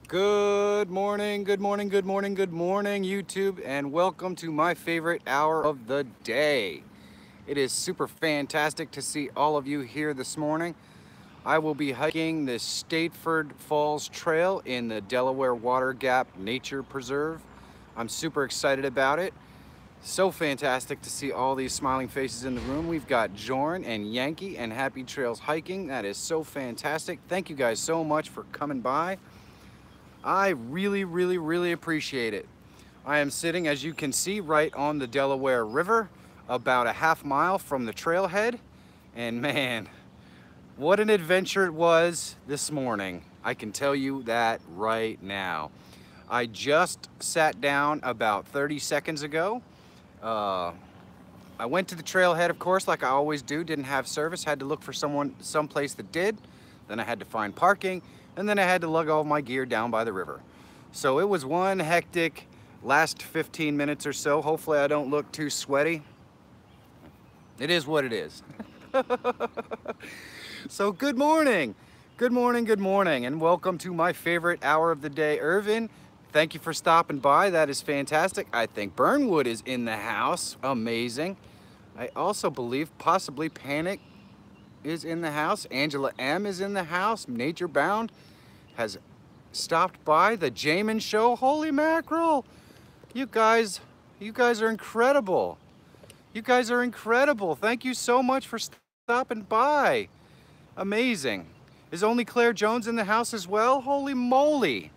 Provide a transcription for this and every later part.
Good morning, good morning, good morning, good morning, YouTube, and welcome to my favorite hour of the day. It is super fantastic to see all of you here this morning. I will be hiking the Stateford Falls Trail in the Delaware Water Gap Nature Preserve. I'm super excited about it. So fantastic to see all these smiling faces in the room. We've got Jorn and Yankee and Happy Trails Hiking. That is so fantastic. Thank you guys so much for coming by. I really appreciate it. I am sitting, as you can see, right on the Delaware River, about a half mile from the trailhead. And man, what an adventure it was this morning. I can tell you that right now. I just sat down about 30 seconds ago. I went to the trailhead, of course, like I always do. Didn't have service, had to look for someplace that did. Then I had to find parking, and then I had to lug all my gear down by the river. So it was one hectic last 15 minutes or so. Hopefully I don't look too sweaty. It is what it is. So good morning, and welcome to my favorite hour of the day. Irvin, thank you for stopping by. That is fantastic. I think Burnwood is in the house. Amazing. I also believe possibly Panic is in the house. Angela M is in the house. Nature Bound has stopped by. The Jamin Show. Holy mackerel. You guys are incredible. You guys are incredible. Thank you so much for stopping by. Amazing. Is Only Claire Jones in the house as well? Holy moly.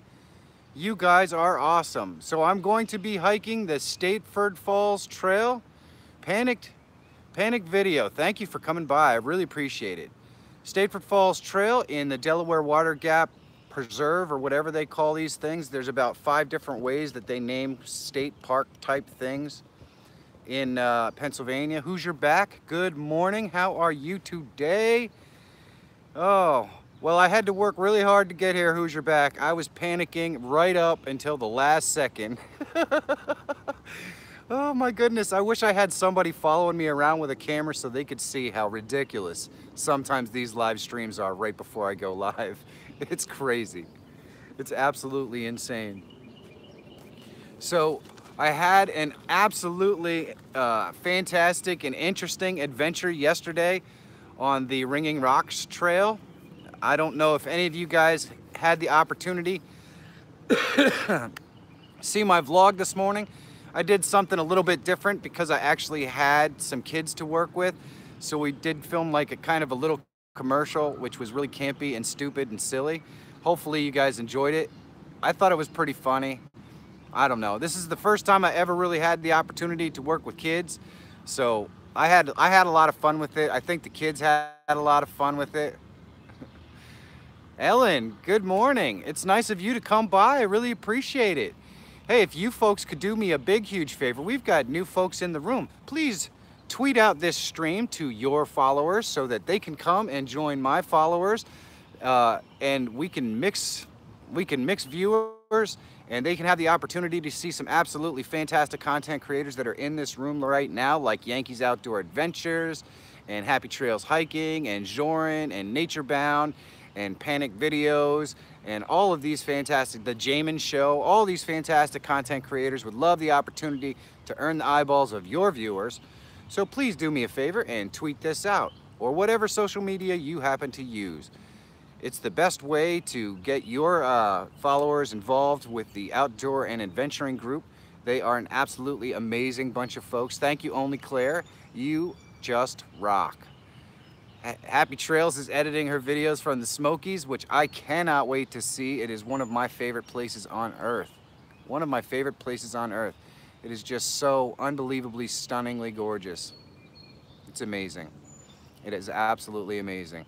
You guys are awesome. So I'm going to be hiking the Stateford Falls Trail. Panic Video, thank you for coming by. I really appreciate it. Stateford Falls Trail in the Delaware Water Gap Preserve, or whatever they call these things. There's about 5 different ways that they name state park type things in Pennsylvania. Hoosier back, good morning. How are you today? Oh, well, I had to work really hard to get here, Hoosier back. I was panicking right up until the last second. Oh my goodness, I wish I had somebody following me around with a camera so they could see how ridiculous sometimes these live streams are right before I go live. It's crazy. It's absolutely insane. So I had an absolutely fantastic and interesting adventure yesterday on the Ringing Rocks Trail. I don't know if any of you guys had the opportunity to see my vlog this morning. I did something a little bit different because I actually had some kids to work with. So we did film like a kind of a little commercial, which was really campy and stupid and silly. Hopefully you guys enjoyed it. I thought it was pretty funny. I don't know. This is the first time I ever really had the opportunity to work with kids. So I had a lot of fun with it. I think the kids had a lot of fun with it. Ellen, good morning. It's nice of you to come by. I really appreciate it. Hey, if you folks could do me a big, huge favor, we've got new folks in the room. Please tweet out this stream to your followers so that they can come and join my followers, and we can mix viewers, and they can have the opportunity to see some absolutely fantastic content creators that are in this room right now, like Yankees Outdoor Adventures, and Happy Trails Hiking, and Joran, and Nature Bound, and Panic Videos, and all of these fantastic, the Jamin Show, all these fantastic content creators would love the opportunity to earn the eyeballs of your viewers. So please do me a favor and tweet this out, or whatever social media you happen to use. It's the best way to get your followers involved with the outdoor and adventuring group. They are an absolutely amazing bunch of folks. Thank you, Only Claire. You just rock. Happy Trails is editing her videos from the Smokies, which I cannot wait to see. It is one of my favorite places on earth. One of my favorite places on earth. It is just so unbelievably stunningly gorgeous. It's amazing. It is absolutely amazing.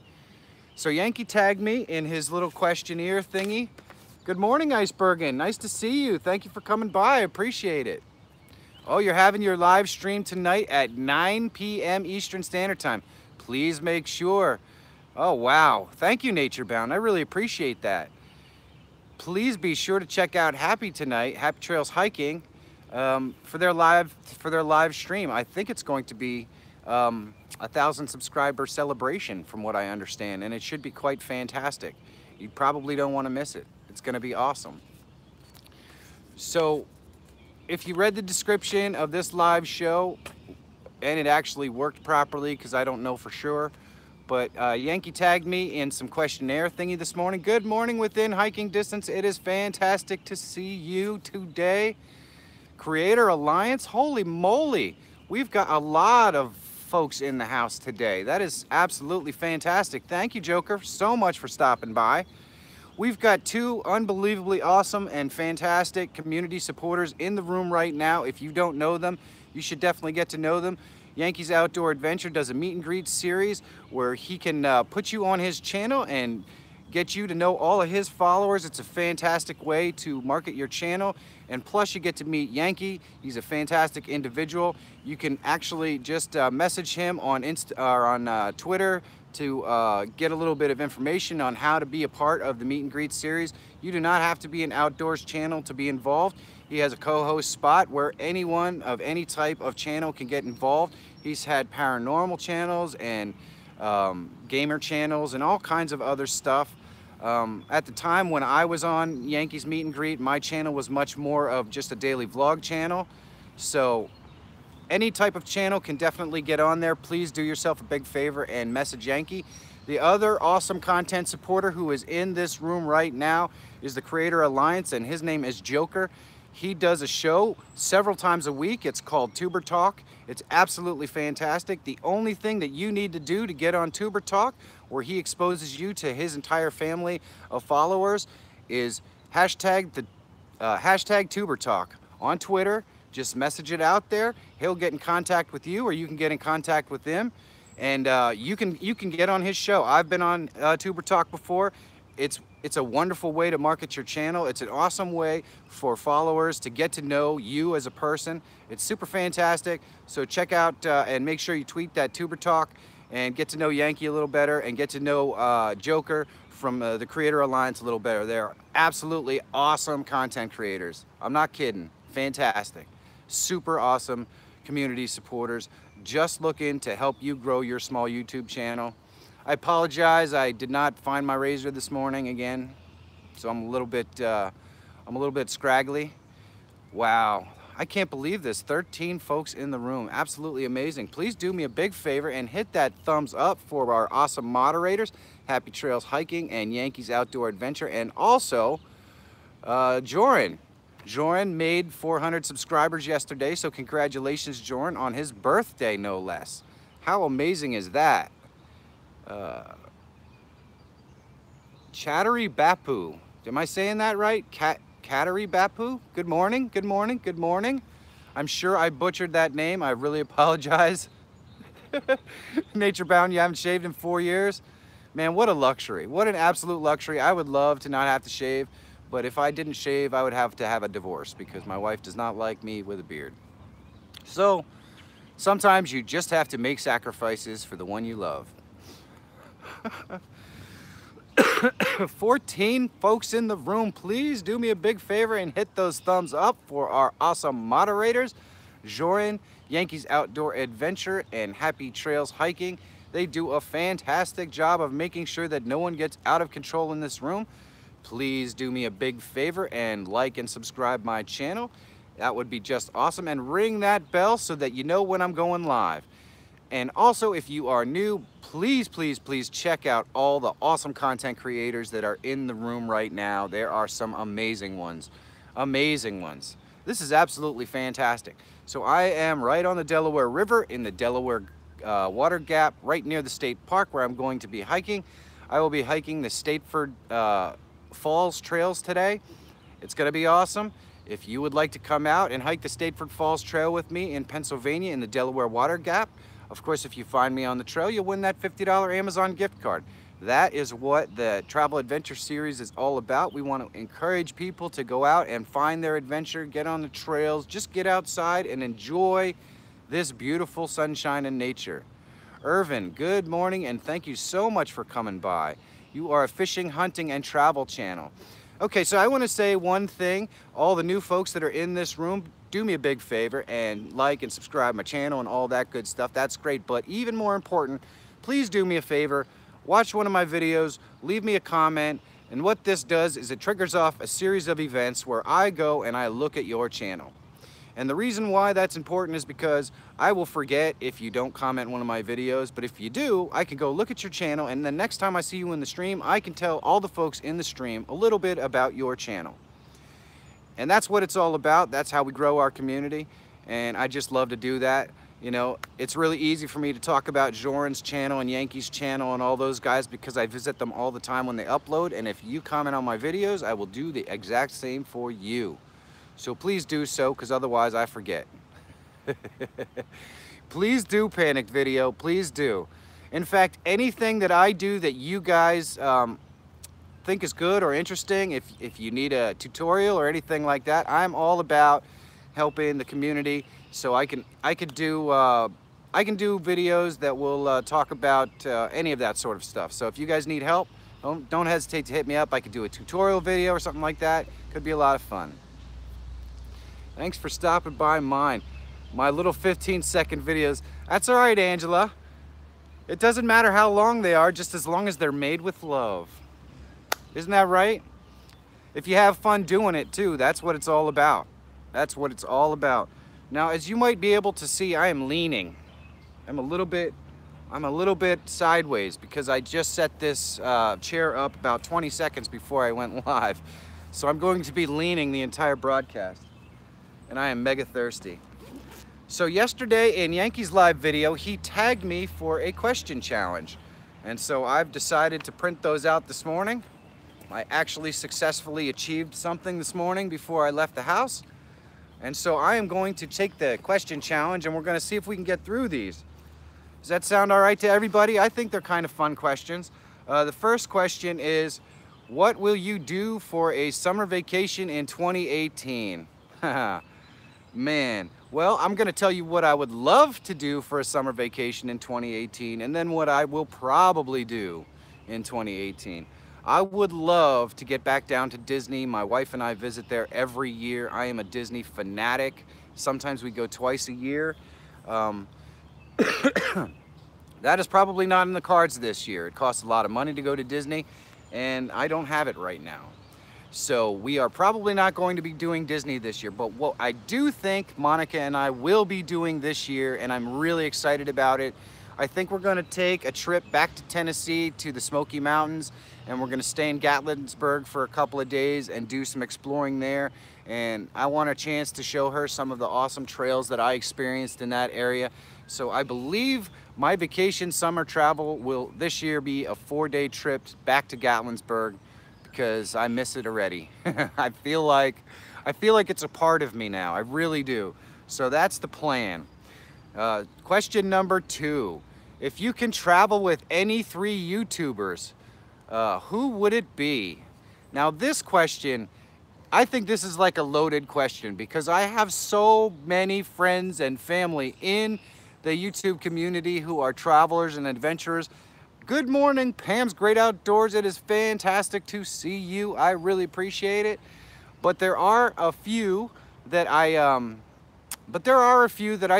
So Yankee tagged me in his little questionnaire thingy. Good morning, Icebergen. Nice to see you. Thank you for coming by. I appreciate it. Oh, you're having your live stream tonight at 9 p.m. Eastern Standard Time. Please make sure. Oh, wow. Thank you, Nature Bound. I really appreciate that. Please be sure to check out Happy tonight, Happy Trails Hiking, for their live stream. I think it's going to be 1,000 subscriber celebration, from what I understand, and it should be quite fantastic. You probably don't want to miss it. It's going to be awesome. So if you read the description of this live show, and it actually worked properly, because I don't know for sure, but Yankee tagged me in some questionnaire thingy this morning. Good morning within hiking distance. It is fantastic to see you today. Creator Alliance, holy moly. We've got a lot of folks in the house today. That is absolutely fantastic. Thank you, Joker, so much for stopping by. We've got two unbelievably awesome and fantastic community supporters in the room right now. If you don't know them, you should definitely get to know them. Yankees Outdoor Adventure does a meet and greet series where he can put you on his channel and get you to know all of his followers. It's a fantastic way to market your channel. And plus you get to meet Yankee. He's a fantastic individual. You can actually just message him on Twitter to get a little bit of information on how to be a part of the meet and greet series. You do not have to be an outdoors channel to be involved. He has a co-host spot where anyone of any type of channel can get involved. He's had paranormal channels and gamer channels and all kinds of other stuff. At the time when I was on Yankees Meet and Greet, my channel was much more of just a daily vlog channel. So any type of channel can definitely get on there. Please do yourself a big favor and message Yankee. The other awesome content supporter who is in this room right now is the Creator Alliance, and his name is Joker. He does a show several times a week. It's called Tuber Talk. It's absolutely fantastic. The only thing that you need to do to get on Tuber Talk, where he exposes you to his entire family of followers, is hashtag Tuber Talk on Twitter. Just message it out there. He'll get in contact with you, or you can get in contact with him, and you can get on his show. I've been on Tuber Talk before. It's a wonderful way to market your channel. It's an awesome way for followers to get to know you as a person. It's super fantastic. So check out and make sure you tweet that Tuber Talk and get to know Yankee a little better, and get to know Joker from the Creator Alliance a little better. They're absolutely awesome content creators. I'm not kidding. Fantastic. Super awesome community supporters just looking to help you grow your small YouTube channel. I apologize, I did not find my razor this morning again, so I'm a little bit scraggly. Wow, I can't believe this. 13 folks in the room. Absolutely amazing. Please do me a big favor and hit that thumbs up for our awesome moderators, Happy Trails Hiking and Yankees Outdoor Adventure, and also Joran. Joran made 400 subscribers yesterday, so congratulations, Joran, on his birthday, no less. How amazing is that? Chattery Bapu. Am I saying that right? Chattery Bapu? Good morning, good morning, good morning. I'm sure I butchered that name. I really apologize. Nature Bound, you haven't shaved in 4 years? Man, what a luxury. What an absolute luxury. I would love to not have to shave, but if I didn't shave, I would have to have a divorce because my wife does not like me with a beard. So, sometimes you just have to make sacrifices for the one you love. 14 folks in the room. Please do me a big favor and hit those thumbs up for our awesome moderators, Joran, Yankees Outdoor Adventure, and Happy Trails Hiking. They do a fantastic job of making sure that no one gets out of control in this room. Please do me a big favor and like and subscribe my channel. That would be just awesome. And ring that bell so that you know when I'm going live. And also, if you are new, please, please, please check out all the awesome content creators that are in the room right now. There are some amazing ones. Amazing ones. This is absolutely fantastic. So I am right on the Delaware River in the Delaware Water Gap, right near the state park where I'm going to be hiking. I will be hiking the Stateford Falls trails today. It's going to be awesome. If you would like to come out and hike the Stateford Falls Trail with me in Pennsylvania in the Delaware Water Gap, of course, if you find me on the trail, you'll win that $50 Amazon gift card. That is what the Travel Adventure Series is all about. We want to encourage people to go out and find their adventure, get on the trails, just get outside and enjoy this beautiful sunshine and nature. Irvin, good morning, and thank you so much for coming by. You are a fishing, hunting, and travel channel. Okay, so I want to say one thing. All the new folks that are in this room, do me a big favor and like and subscribe my channel and all that good stuff. That's great, but even more important, please do me a favor. Watch one of my videos, leave me a comment, And what this does is it triggers off a series of events where I go and I look at your channel. And the reason why that's important is because I will forget if you don't comment on one of my videos, but if you do, I can go look at your channel, and the next time I see you in the stream, I can tell all the folks in the stream a little bit about your channel. And that's what it's all about. That's how we grow our community, and I just love to do that. You know, it's really easy for me to talk about Joran's channel and Yankees channel and all those guys because I visit them all the time when they upload, and if you comment on my videos, I will do the exact same for you. So please do so, because otherwise I forget. Please do, Panicked Video, please do. In fact, anything that I do that you guys think is good or interesting, if you need a tutorial or anything like that, I'm all about helping the community. So I can do videos that will talk about any of that sort of stuff. So if you guys need help, don't hesitate to hit me up. I could do a tutorial video or something like that. Could be a lot of fun. Thanks for stopping by mine. My little 15-second videos. That's all right, Angela. It doesn't matter how long they are, just as long as they're made with love. Isn't that right? If you have fun doing it too, that's what it's all about. That's what it's all about. Now, as you might be able to see, I am leaning. I'm a little bit sideways because I just set this chair up about 20 seconds before I went live. So I'm going to be leaning the entire broadcast. And I am mega thirsty. So yesterday in Yankees live video, he tagged me for a question challenge. And so I've decided to print those out this morning. I actually successfully achieved something this morning before I left the house. And so I am going to take the question challenge and we're going to see if we can get through these. Does that sound all right to everybody? I think they're kind of fun questions. The first question is, what will you do for a summer vacation in 2018? Man, well, I'm going to tell you what I would love to do for a summer vacation in 2018, and then what I will probably do in 2018. I would love to get back down to Disney. My wife and I visit there every year. I am a Disney fanatic. Sometimes we go twice a year. That is probably not in the cards this year. It costs a lot of money to go to Disney, and I don't have it right now. So we are probably not going to be doing Disney this year, but what I do think Monica and I will be doing this year, and I'm really excited about it, I think we're gonna take a trip back to Tennessee to the Smoky Mountains, and we're gonna stay in Gatlinburg for a couple of days and do some exploring there. And I want a chance to show her some of the awesome trails that I experienced in that area. So I believe my vacation summer travel will this year be a 4-day trip back to Gatlinburg, because I miss it already. I feel like it's a part of me now. I really do. So that's the plan. Question number 2. If you can travel with any 3 YouTubers, who would it be? Now this question, I think this is like a loaded question because I have so many friends and family in the YouTube community who are travelers and adventurers. Good morning, Pam's Great Outdoors. It is fantastic to see you. I really appreciate it. But there are a few that I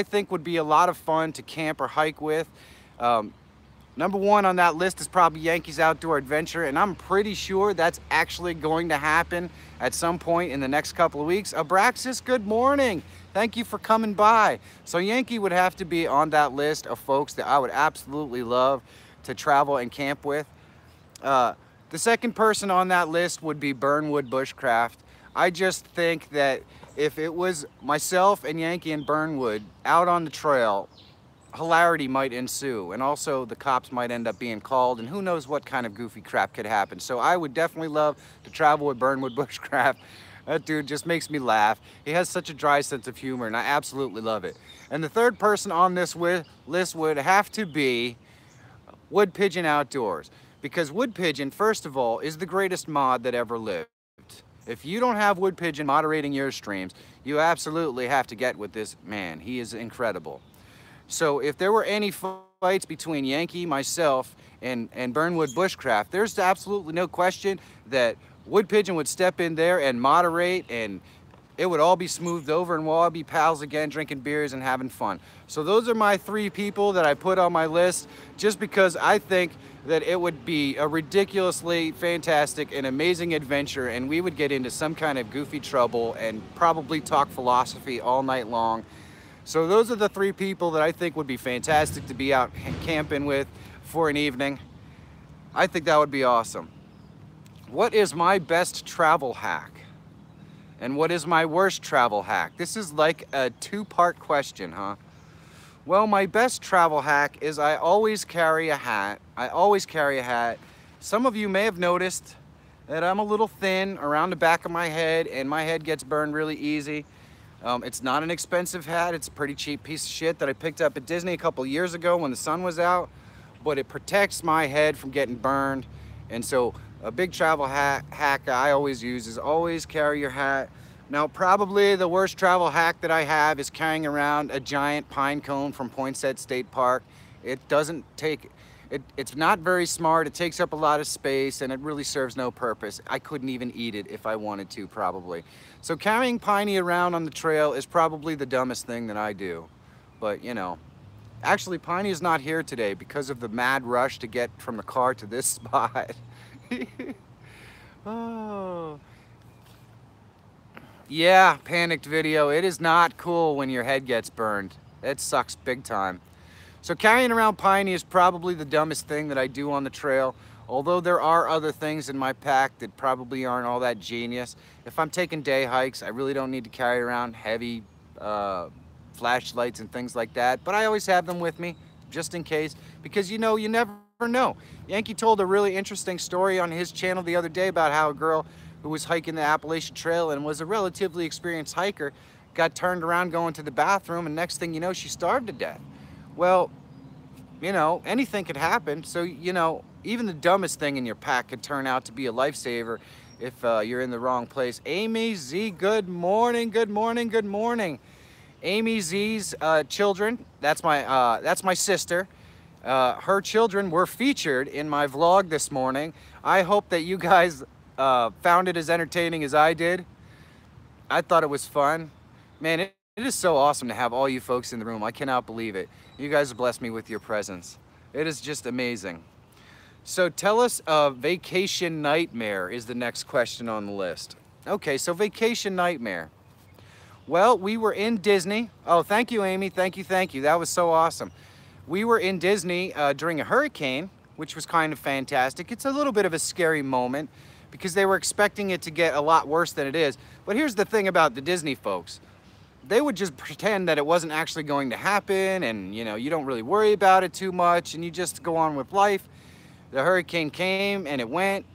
think would be a lot of fun to camp or hike with. Number 1 on that list is probably Yankees Outdoor Adventure, and I'm pretty sure that's actually going to happen at some point in the next couple of weeks. Abraxas, good morning. Thank you for coming by. So Yankee would have to be on that list of folks that I would absolutely love to travel and camp with. The second person on that list would be Burnwood Bushcraft. I just think that if it was myself and Yankee and Burnwood out on the trail, hilarity might ensue, and also the cops might end up being called, and who knows what kind of goofy crap could happen. So I would definitely love to travel with Burnwood Bushcraft. That dude just makes me laugh. He has such a dry sense of humor, and I absolutely love it. And the third person on this list would have to be Wood Pigeon Outdoors, because Wood Pigeon, first of all, is the greatest mod that ever lived. If you don't have Wood Pigeon moderating your streams, you absolutely have to get with this man. He is incredible. So if there were any fights between Yankee, myself, and Burnwood Bushcraft, there's absolutely no question that Wood Pigeon would step in there and moderate and it would all be smoothed over and we'll all be pals again, drinking beers and having fun. So those are my 3 people that I put on my list, just because I think that it would be a ridiculously fantastic and amazing adventure, and we would get into some kind of goofy trouble and probably talk philosophy all night long. So those are the 3 people that I think would be fantastic to be out camping with for an evening. I think that would be awesome. What is my best travel hack? And what is my worst travel hack? This is like a 2-part question, huh? Well, my best travel hack is I always carry a hat. I always carry a hat. Some of you may have noticed that I'm a little thin around the back of my head, and my head gets burned really easy. It's not an expensive hat. It's a pretty cheap piece of shit that I picked up at Disney a couple years ago when the sun was out, but it protects my head from getting burned. And so a big travel hack I always use is always carry your hat. Now, probably the worst travel hack that I have is carrying around a giant pine cone from Poinsett State Park. It doesn't take, it's not very smart. It takes up a lot of space and it really serves no purpose. I couldn't even eat it if I wanted to, probably. So carrying Piney around on the trail is probably the dumbest thing that I do. But, you know, actually Piney is not here today because of the mad rush to get from the car to this spot. Oh. Yeah, panicked video. It is not cool when your head gets burned. It sucks big time. So carrying around Piney is probably the dumbest thing that I do on the trail. Although there are other things in my pack that probably aren't all that genius. If I'm taking day hikes, I really don't need to carry around heavy flashlights and things like that. But I always have them with me, just in case. Because, you know, you never know. Yankee told a really interesting story on his channel the other day about how a girl who was hiking the Appalachian Trail and was a relatively experienced hiker got turned around going to the bathroom, and next thing you know, she starved to death. Well, you know, anything could happen. So, you know, even the dumbest thing in your pack could turn out to be a lifesaver if you're in the wrong place. Amy Z, good morning, good morning, good morning. Amy Z's children, that's my sister. Her children were featured in my vlog this morning. I hope that you guys found it as entertaining as I did. I thought it was fun. Man, it is so awesome to have all you folks in the room. I cannot believe it. You guys have blessed me with your presence. It is just amazing. So tell us a vacation nightmare is the next question on the list. Okay, so vacation nightmare. Well, we were in Disney. Oh, thank you, Amy. Thank you, thank you. That was so awesome. We were in Disney during a hurricane, which was kind of fantastic. It's a little bit of a scary moment because they were expecting it to get a lot worse than it is. But here's the thing about the Disney folks. They would just pretend that it wasn't actually going to happen, and you know, you don't really worry about it too much and you just go on with life. The hurricane came and it went.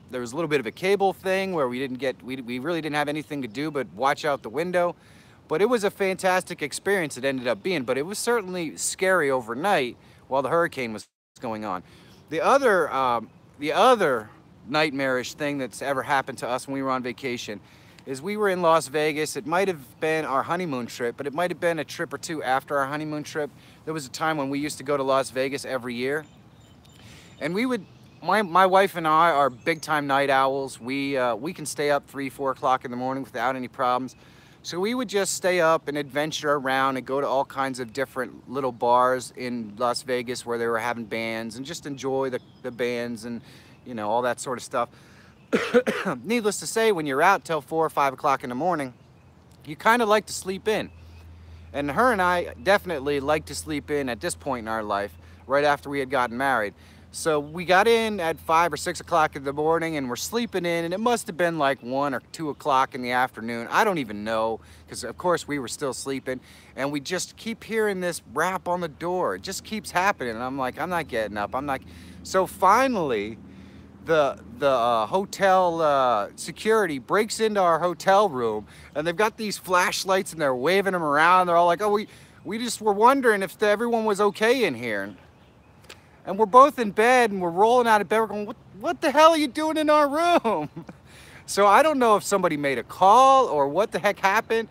There was a little bit of a cable thing where we really didn't have anything to do but watch out the window. But it was a fantastic experience it ended up being, but it was certainly scary overnight while the hurricane was going on. The other nightmarish thing that's ever happened to us when we were on vacation is we were in Las Vegas. It might have been our honeymoon trip, but it might have been a trip or two after our honeymoon trip. There was a time when we used to go to Las Vegas every year. And we would, my wife and I are big time night owls. We can stay up 3, 4 o'clock in the morning without any problems. So we would just stay up and adventure around and go to all kinds of different little bars in Las Vegas where they were having bands and just enjoy the bands and, you know, all that sort of stuff. Needless to say, when you're out till 4 or 5 o'clock in the morning, you kind of like to sleep in. And her and I definitely like to sleep in at this point in our life, right after we had gotten married. So we got in at 5 or 6 o'clock in the morning and we're sleeping in, and it must have been like 1 or 2 o'clock in the afternoon. I don't even know, because of course we were still sleeping, and we just keep hearing this rap on the door. It just keeps happening, and I'm like, I'm not getting up. So finally, the hotel security breaks into our hotel room, and they've got these flashlights and they're waving them around. They're all like, oh, we just were wondering if everyone was okay in here. And we're both in bed and we're rolling out of bed. We're going, what the hell are you doing in our room? So I don't know if somebody made a call or what the heck happened,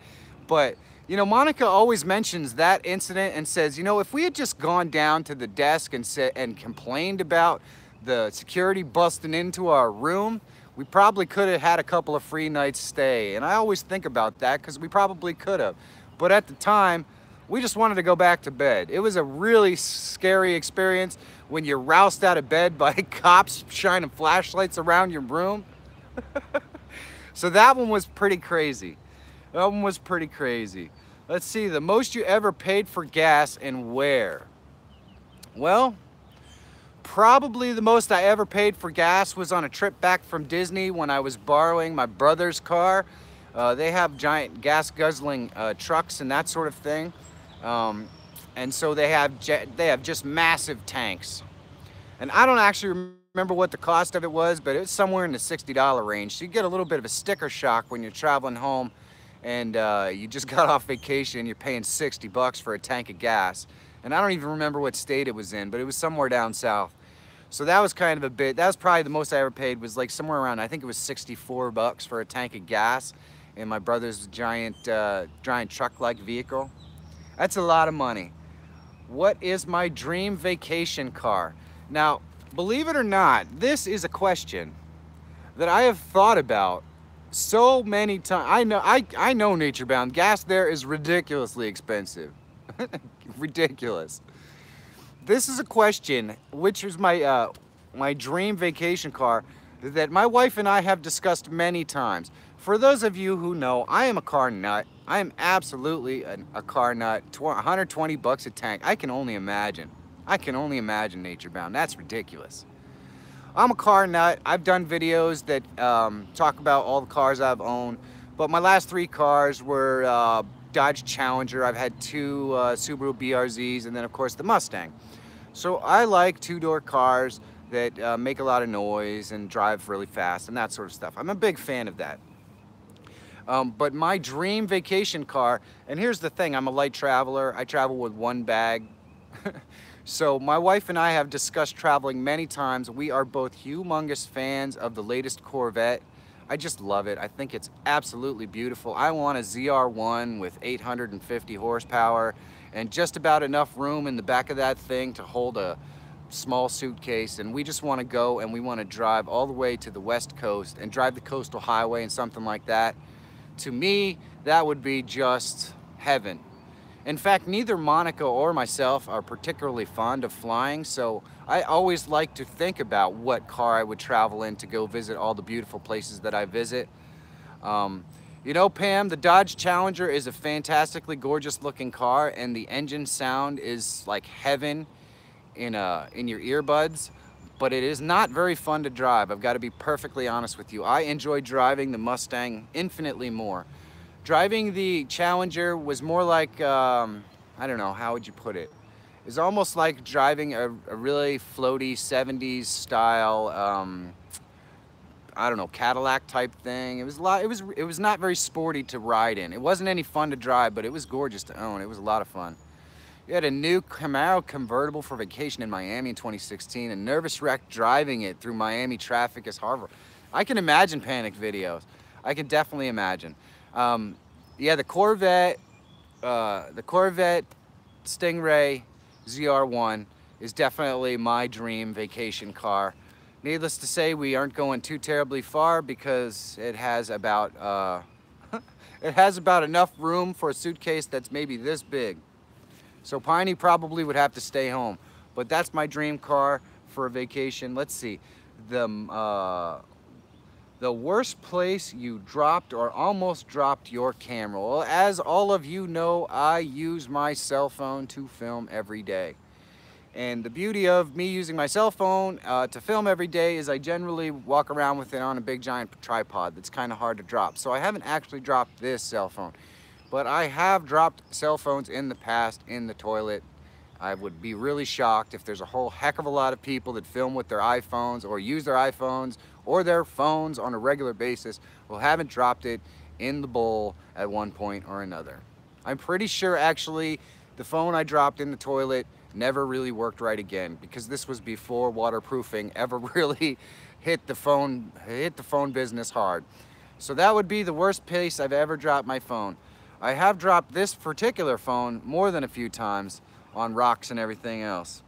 but you know, Monica always mentions that incident and says, you know, if we had just gone down to the desk and complained about the security busting into our room, we probably could have had a couple of free nights stay. And I always think about that because we probably could have. But at the time, we just wanted to go back to bed. It was a really scary experience when you're roused out of bed by cops shining flashlights around your room. So that one was pretty crazy. That one was pretty crazy. Let's see, the most you ever paid for gas and where? Well, probably the most I ever paid for gas was on a trip back from Disney when I was borrowing my brother's car. They have giant gas guzzling trucks and that sort of thing. And so they have just massive tanks. And I don't actually remember what the cost of it was, but it was somewhere in the $60 range. So you get a little bit of a sticker shock when you're traveling home and you just got off vacation, you're paying 60 bucks for a tank of gas. And I don't even remember what state it was in, but it was somewhere down south. So that was kind of a bit, that was probably the most I ever paid, was like somewhere around, I think it was 64 bucks for a tank of gas in my brother's giant truck-like vehicle. That's a lot of money. What is my dream vacation car? Now, believe it or not, this is a question that I have thought about so many times. I know Nature Bound. Gas there is ridiculously expensive. Ridiculous. This is a question, which is my dream vacation car, that my wife and I have discussed many times. For those of you who know, I am a car nut. I am absolutely a car nut. 120 bucks a tank. I can only imagine. I can only imagine Nature Bound. That's ridiculous. I'm a car nut. I've done videos that talk about all the cars I've owned, but my last 3 cars were Dodge Challenger. I've had 2 Subaru BRZs, and then of course the Mustang. So I like 2-door cars that make a lot of noise and drive really fast and that sort of stuff. I'm a big fan of that. But my dream vacation car, and here's the thing, I'm a light traveler. I travel with 1 bag. So my wife and I have discussed traveling many times. We are both humongous fans of the latest Corvette. I just love it. I think it's absolutely beautiful. I want a ZR1 with 850 horsepower and just about enough room in the back of that thing to hold a small suitcase. And we just want to go and we want to drive all the way to the West Coast and drive the coastal highway and something like that. To me, that would be just heaven. In fact, neither Monica or myself are particularly fond of flying, so I always like to think about what car I would travel in to go visit all the beautiful places that I visit. You know, Pam, the Dodge Challenger is a fantastically gorgeous looking car, and the engine sound is like heaven in your earbuds, but it is not very fun to drive. I've got to be perfectly honest with you. I enjoy driving the Mustang infinitely more. Driving the Challenger was more like, I don't know, how would you put it? It's almost like driving a really floaty 70s style, I don't know, Cadillac type thing. It was not very sporty to ride in. It wasn't any fun to drive, but it was gorgeous to own. It was a lot of fun. We had a new Camaro convertible for vacation in Miami in 2016, a nervous wreck driving it through Miami traffic is horrible. I can imagine panic videos. I can definitely imagine. Yeah, the Corvette Stingray ZR1 is definitely my dream vacation car. Needless to say, we aren't going too terribly far because it has about it has about enough room for a suitcase that's maybe this big. So Piney probably would have to stay home, but that's my dream car for a vacation. Let's see, the worst place you dropped or almost dropped your camera. Well, as all of you know, I use my cell phone to film every day. And the beauty of me using my cell phone to film every day is I generally walk around with it on a big giant tripod that's kind of hard to drop. So I haven't actually dropped this cell phone, but I have dropped cell phones in the past in the toilet. I would be really shocked if there's a whole heck of a lot of people that film with their iPhones or use their iPhones or their phones on a regular basis who haven't dropped it in the bowl at one point or another. I'm pretty sure actually the phone I dropped in the toilet never really worked right again because this was before waterproofing ever really hit the phone business hard. So that would be the worst place I've ever dropped my phone. I have dropped this particular phone more than a few times on rocks and everything else.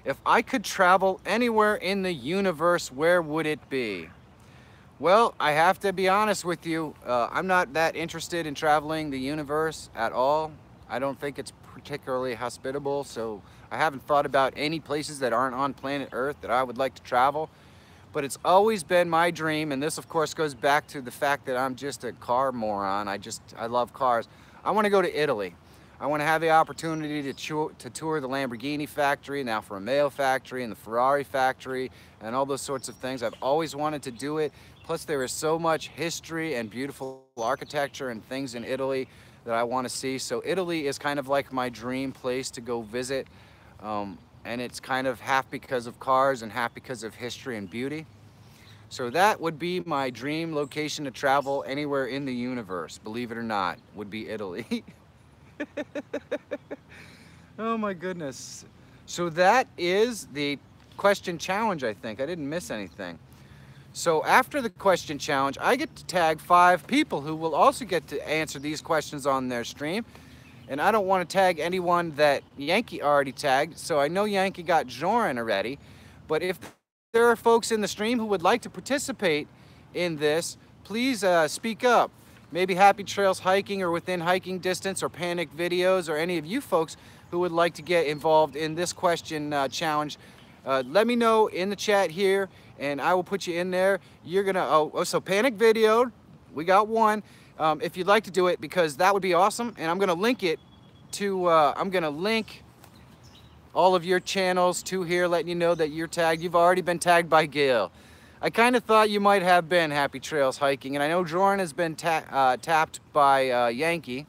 If I could travel anywhere in the universe, where would it be? Well, I have to be honest with you. I'm not that interested in traveling the universe at all. I don't think it's particularly hospitable, so I haven't thought about any places that aren't on planet Earth that I would like to travel. But it's always been my dream, and this of course goes back to the fact that I'm just a car moron. I love cars. I want to go to Italy. I want to have the opportunity to tour the Lamborghini factory, the Alfa Romeo factory, and the Ferrari factory, and all those sorts of things. I've always wanted to do it. Plus there is so much history and beautiful architecture and things in Italy that I want to see. So Italy is kind of like my dream place to go visit. And it's kind of half because of cars and half because of history and beauty. So that would be my dream location to travel anywhere in the universe, believe it or not, would be Italy. Oh my goodness. So that is the question challenge, I think. I didn't miss anything. So after the question challenge, I get to tag 5 people who will also get to answer these questions on their stream. And I don't want to tag anyone that Yankee already tagged, so I know Yankee got Joran already. But if there are folks in the stream who would like to participate in this, please speak up. Maybe Happy Trails Hiking or Within Hiking Distance or Panic Videos, or any of you folks who would like to get involved in this question challenge. Let me know in the chat here, and I will put you in there. You're gonna, so Panic Video, we got one. If you'd like to do it, because that would be awesome, and I'm gonna link it to, I'm gonna link all of your channels to here, letting you know that you're tagged. You've already been tagged by Gail. I kind of thought you might have been Happy Trails Hiking, and I know Joran has been tapped by Yankee.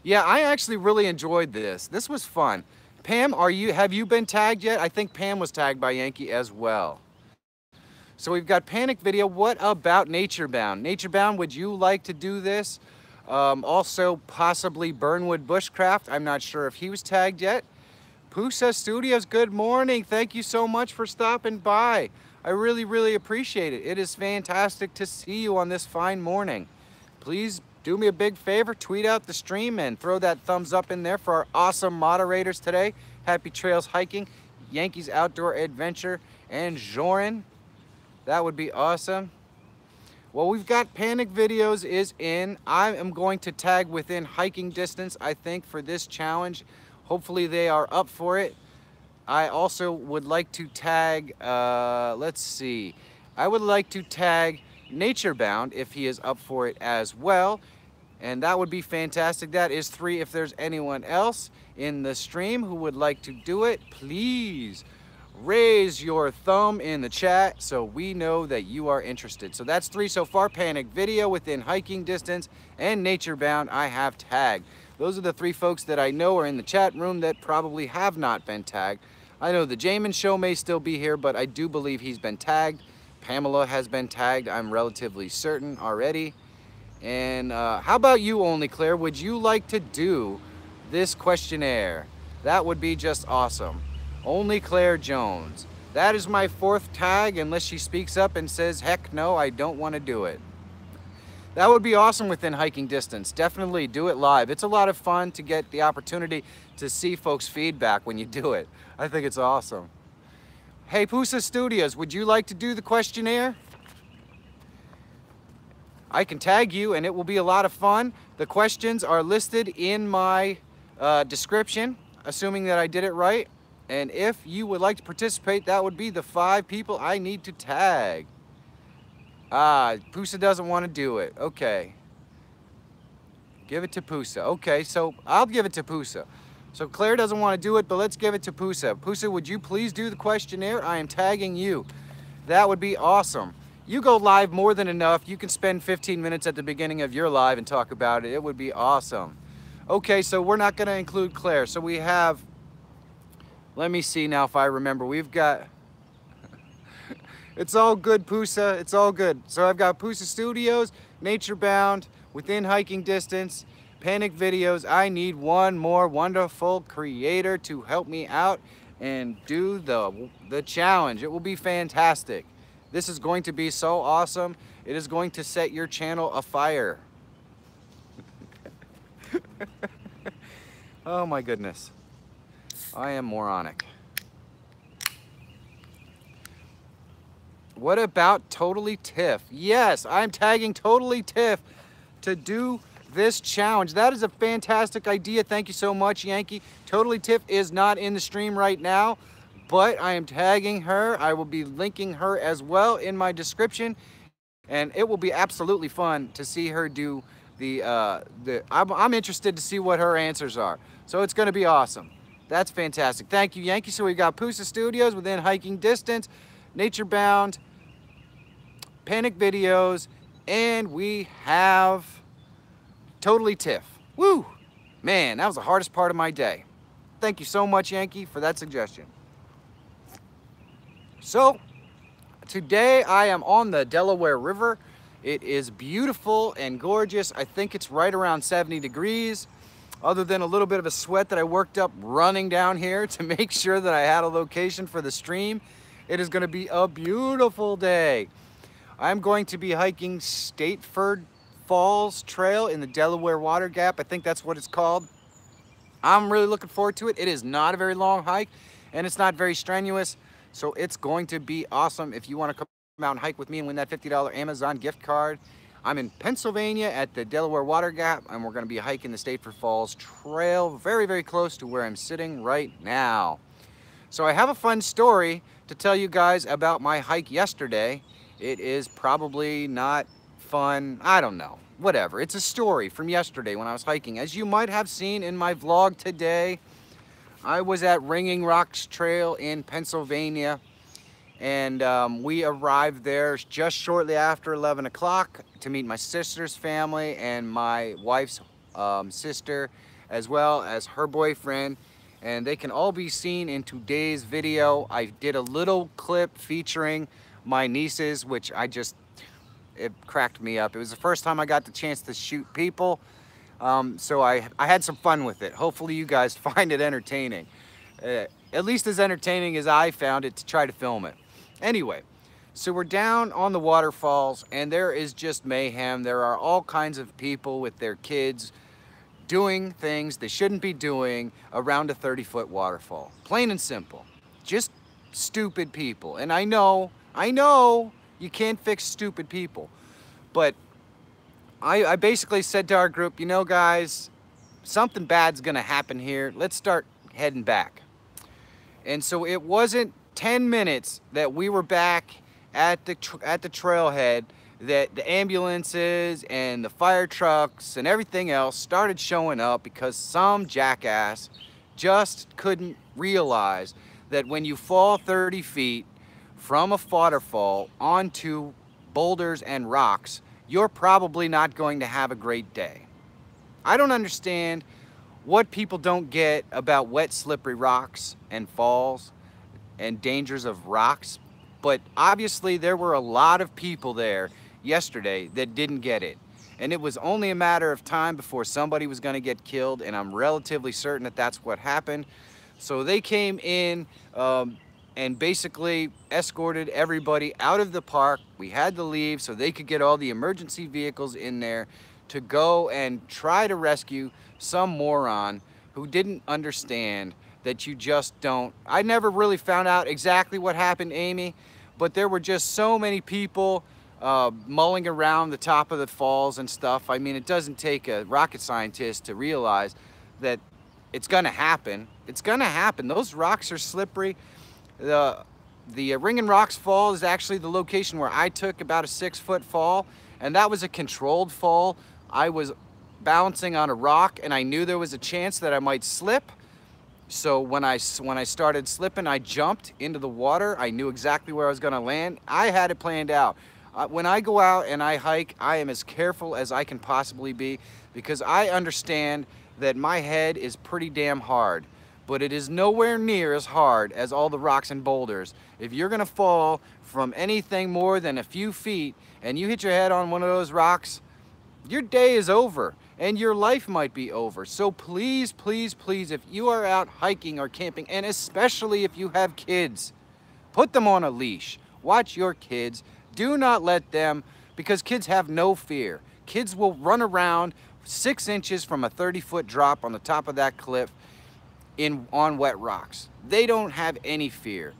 Yeah, I actually really enjoyed this. This was fun. Pam, have you been tagged yet? I think Pam was tagged by Yankee as well. So we've got Panic Video. What about Naturebound? Naturebound, would you like to do this? Also, possibly Burnwood Bushcraft. I'm not sure if he was tagged yet. Pusa Studios, good morning. Thank you so much for stopping by. I really, really appreciate it. It is fantastic to see you on this fine morning. Please do me a big favor, tweet out the stream and throw that thumbs up in there for our awesome moderators today. Happy Trails Hiking, Yankees Outdoor Adventure, and Joran. That would be awesome. Well, we've got Panic Videos is in. I am going to tag Within Hiking Distance, I think, for this challenge. Hopefully they are up for it. I also would like to tag, let's see. I would like to tag Naturebound if he is up for it as well. And that would be fantastic. That is 3. If there's anyone else in the stream who would like to do it, please raise your thumb in the chat so we know that you are interested. So that's 3 so far. Panic Video, Within Hiking Distance, and Naturebound I have tagged. Those are the 3 folks that I know are in the chat room that probably have not been tagged. I know the Jamin Show may still be here, but I do believe he's been tagged. Pamela has been tagged, I'm relatively certain already. And how about you, Only Claire? Would you like to do this questionnaire? That would be just awesome. Only Claire Jones. That is my 4th tag, unless she speaks up and says, heck no, I don't want to do it. That would be awesome Within Hiking Distance. Definitely do it live. It's a lot of fun to get the opportunity to see folks' feedback when you do it. I think it's awesome. Hey, Pusa Studios, would you like to do the questionnaire? I can tag you and it will be a lot of fun. The questions are listed in my description, assuming that I did it right. And if you would like to participate, that would be the 5 people I need to tag. Pusa doesn't want to do it. Okay. Give it to Pusa. Okay, so I'll give it to Pusa. So Claire doesn't want to do it, but let's give it to Pusa. Pusa, would you please do the questionnaire? I am tagging you. That would be awesome. You go live more than enough. You can spend 15 minutes at the beginning of your live and talk about it. It would be awesome. Okay, so we're not going to include Claire. So we have, let me see now if I remember. We've got, it's all good, Pusa. It's all good. So I've got Pusa Studios, Naturebound, Within Hiking Distance, Panic Videos. I need one more wonderful creator to help me out and do the challenge. It will be fantastic. This is going to be so awesome. It is going to set your channel afire. Oh my goodness. I am moronic. What about Totally Tiff? Yes, I'm tagging Totally Tiff to do this challenge. That is a fantastic idea. Thank you so much, Yankee. Totally Tiff is not in the stream right now, but I am tagging her. I will be linking her as well in my description, and it will be absolutely fun to see her do I'm interested to see what her answers are. So it's going to be awesome. That's fantastic. Thank you, Yankee. So we got Pusa Studios within hiking distance, Nature Bound, Panic Videos, and we have Totally Tiff. Woo! Man, that was the hardest part of my day. Thank you so much, Yankee, for that suggestion. So, today I am on the Delaware River. It is beautiful and gorgeous. I think it's right around 70 degrees, other than a little bit of a sweat that I worked up running down here to make sure that I had a location for the stream. It is going to be a beautiful day. I'm going to be hiking Stateford Falls Trail in the Delaware Water Gap. I think that's what it's called. I'm really looking forward to it. It is not a very long hike, and it's not very strenuous, so it's going to be awesome. If you want to come out and hike with me and win that $50 Amazon gift card, I'm in Pennsylvania at the Delaware Water Gap, and we're going to be hiking the Stateford Falls Trail very, very close to where I'm sitting right now. So I have a fun story to tell you guys about my hike yesterday. It is probably not fun, I don't know, whatever. It's a story from yesterday when I was hiking. As you might have seen in my vlog today, I was at Ringing Rocks Trail in Pennsylvania, and we arrived there just shortly after 11 o'clock to meet my sister's family and my wife's sister, as well as her boyfriend, and they can all be seen in today's video. I did a little clip featuring my nieces, which it cracked me up. It was the first time I got the chance to shoot people, so I had some fun with it. Hopefully you guys find it entertaining. At least as entertaining as I found it to try to film it. Anyway, so we're down on the waterfalls, and there is just mayhem. There are all kinds of people with their kids doing things they shouldn't be doing around a 30-foot waterfall. Plain and simple. Just stupid people. And I know you can't fix stupid people, but I basically said to our group, you know, guys, something bad's gonna happen here. Let's start heading back. And so it wasn't 10 minutes that we were back at the trailhead that the ambulances and the fire trucks and everything else started showing up, because some jackass just couldn't realize that when you fall 30 feet from a waterfall onto boulders and rocks, you're probably not going to have a great day. I don't understand what people don't get about wet, slippery rocks and falls and dangers of rocks, but obviously there were a lot of people there yesterday that didn't get it. And it was only a matter of time before somebody was going to get killed, and I'm relatively certain that that's what happened. So they came in and basically escorted everybody out of the park. We had to leave so they could get all the emergency vehicles in there to go and try to rescue some moron who didn't understand that you just don't. I never really found out exactly what happened, Amy, but there were just so many people mulling around the top of the falls and stuff. I mean, it doesn't take a rocket scientist to realize that it's gonna happen. It's gonna happen. Those rocks are slippery. The Ringing Rocks Fall is actually the location where I took about a 6-foot fall, and that was a controlled fall. I was bouncing on a rock, and I knew there was a chance that I might slip. So when I started slipping, I jumped into the water. I knew exactly where I was gonna land. I had it planned out. When I go out and I hike, I am as careful as I can possibly be, because I understand that my head is pretty damn hard, but it is nowhere near as hard as all the rocks and boulders. If you're gonna fall from anything more than a few feet and you hit your head on one of those rocks, your day is over and your life might be over. So please, please, please, if you are out hiking or camping, and especially if you have kids, put them on a leash. Watch your kids. Do not let them, because kids have no fear. Kids will run around 6 inches from a 30-foot drop on the top of that cliff on wet rocks. They don't have any fear.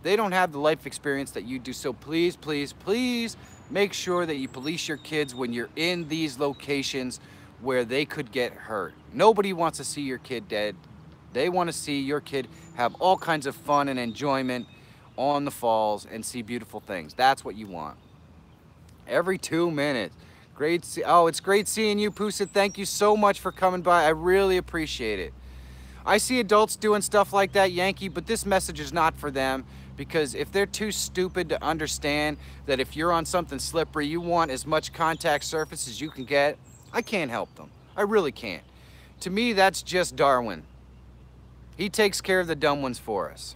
They don't have the life experience that you do. So please, please, please make sure that you police your kids when you're in these locations where they could get hurt. Nobody wants to see your kid dead. They want to see your kid have all kinds of fun and enjoyment on the falls and see beautiful things. That's what you want. Every 2 minutes. Oh, it's great seeing you, Pusa. Thank you so much for coming by. I really appreciate it. I see adults doing stuff like that, Yankee, but this message is not for them, because if they're too stupid to understand that if you're on something slippery, you want as much contact surface as you can get, I can't help them. I really can't. To me, that's just Darwin. He takes care of the dumb ones for us.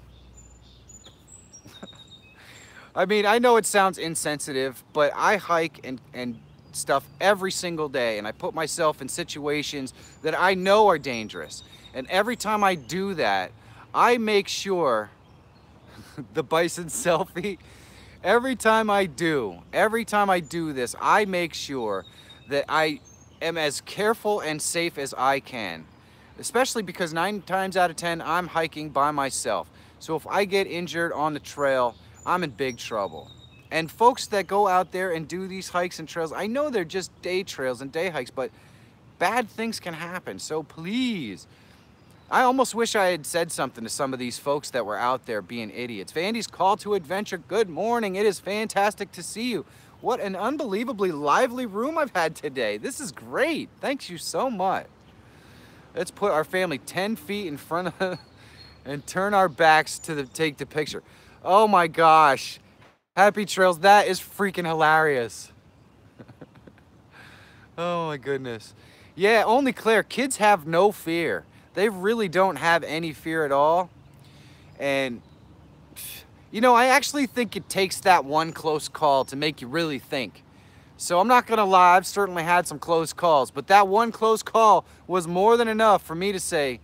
I mean, I know it sounds insensitive, but I hike and stuff every single day, and I put myself in situations that I know are dangerous. And every time I do that, I make sure the bison selfie, every time I do this, I make sure that I am as careful and safe as I can, especially because 9 times out of 10, I'm hiking by myself. So if I get injured on the trail, I'm in big trouble. And folks that go out there and do these hikes and trails, I know they're just day trails and day hikes, but bad things can happen. So please, I almost wish I had said something to some of these folks that were out there being idiots. Vandy's Call to Adventure, good morning. It is fantastic to see you. What an unbelievably lively room I've had today. This is great. Thanks you so much. Let's put our family 10 feet in front of and turn our backs to take the picture. Oh my gosh. Happy trails. That is freaking hilarious. Oh my goodness. Yeah, only Claire. Kids have no fear. They really don't have any fear at all. And, you know, I actually think it takes that one close call to make you really think. So I'm not going to lie, I've certainly had some close calls, but that one close call was more than enough for me to say,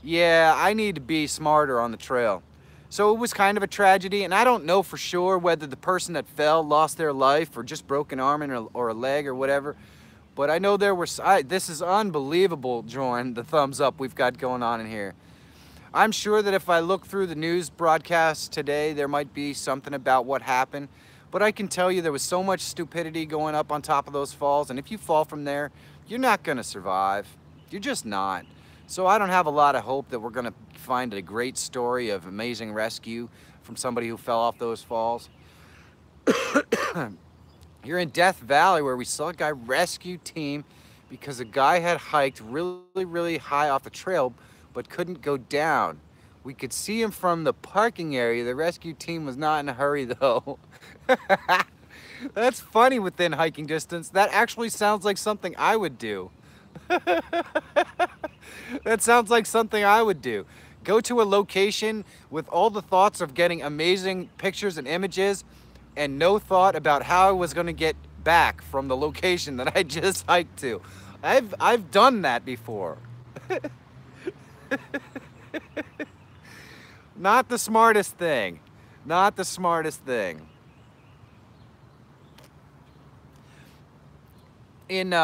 yeah, I need to be smarter on the trail. So it was kind of a tragedy, and I don't know for sure whether the person that fell lost their life or just broke an arm or a leg or whatever. But I know there were, this is unbelievable, Jordan, the thumbs up we've got going on in here. I'm sure that if I look through the news broadcasts today, there might be something about what happened. But I can tell you there was so much stupidity going up on top of those falls, and if you fall from there, you're not gonna survive. You're just not. So I don't have a lot of hope that we're gonna find a great story of amazing rescue from somebody who fell off those falls. You're in Death Valley, where we saw a guy rescue team because a guy had hiked really, really high off the trail but couldn't go down. We could see him from the parking area. The rescue team was not in a hurry though. That's funny within hiking distance. That actually sounds like something I would do. That sounds like something I would do. Go to a location with all the thoughts of getting amazing pictures and images and no thought about how I was gonna get back from the location that I just hiked to. I've done that before. Not the smartest thing. Not the smartest thing. When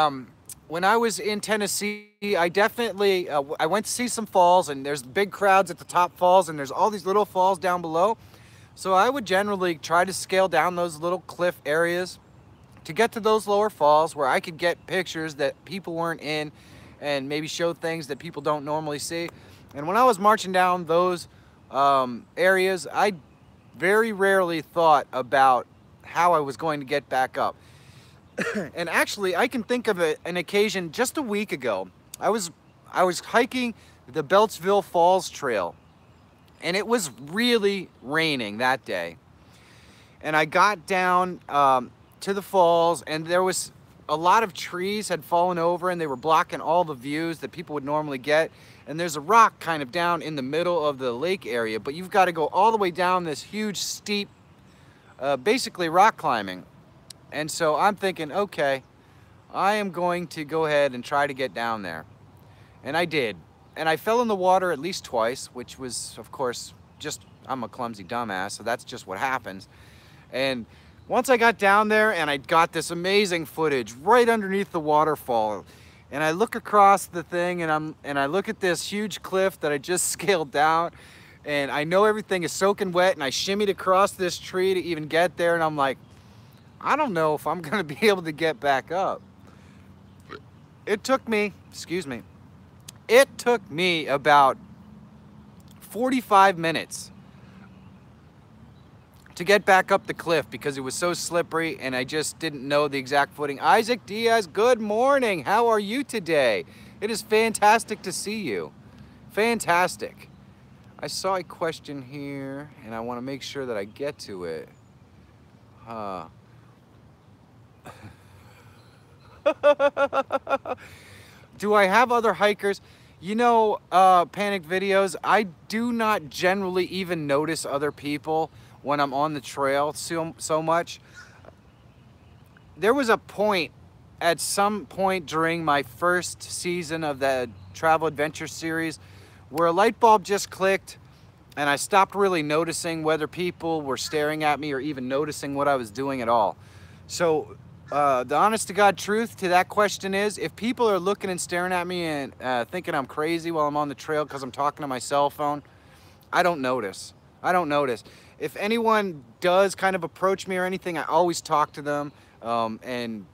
I was in Tennessee, I definitely, I went to see some falls, and there's big crowds at the top falls, and there's all these little falls down below. So I would generally try to scale down those little cliff areas to get to those lower falls where I could get pictures that people weren't in and maybe show things that people don't normally see. And when I was marching down those areas, I very rarely thought about how I was going to get back up. And actually, I can think of an occasion just a week ago. I was hiking the Beltsville Falls Trail, and it was really raining that day. And I got down to the falls, and there was a lot of trees had fallen over, and they were blocking all the views that people would normally get. And there's a rock kind of down in the middle of the lake area, but you've got to go all the way down this huge, steep, basically rock climbing. And so I'm thinking, okay, I am going to go ahead and try to get down there. And I did. And I fell in the water at least twice, which was, of course, just, I'm a clumsy dumbass, so that's just what happens. And once I got down there and I got this amazing footage right underneath the waterfall, and I look across the thing and I look at this huge cliff that I just scaled down, and I know everything is soaking wet, and I shimmied across this tree to even get there, and I'm like, I don't know if I'm gonna be able to get back up. It took me, excuse me, it took me about 45 minutes to get back up the cliff because it was so slippery and I just didn't know the exact footing. Isaac Diaz, good morning. How are you today? It is fantastic to see you. Fantastic. I saw a question here and I want to make sure that I get to it. Do I have other hikers? You know, Panic Videos, I do not generally even notice other people when I'm on the trail so much. There was a point, at some point during my first season of the Travel Adventure series, where a light bulb just clicked and I stopped really noticing whether people were staring at me or even noticing what I was doing at all. So the honest to God truth to that question is, if people are looking and staring at me and thinking I'm crazy while I'm on the trail because I'm talking to my cell phone, I don't notice. I don't notice. If anyone does kind of approach me or anything, I always talk to them. And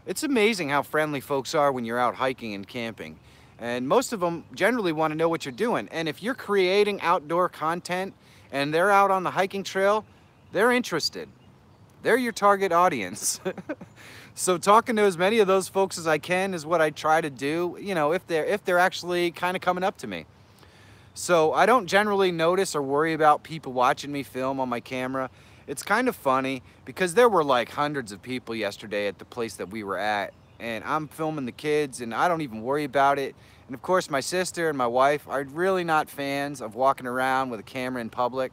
it's amazing how friendly folks are when you're out hiking and camping. And most of them generally want to know what you're doing. And if you're creating outdoor content and they're out on the hiking trail, they're interested. They're your target audience. So talking to as many of those folks as I can is what I try to do, you know, if they're actually kind of coming up to me. So I don't generally notice or worry about people watching me film on my camera. It's kind of funny because there were like hundreds of people yesterday at the place that we were at, and I'm filming the kids and I don't even worry about it. And of course my sister and my wife are really not fans of walking around with a camera in public.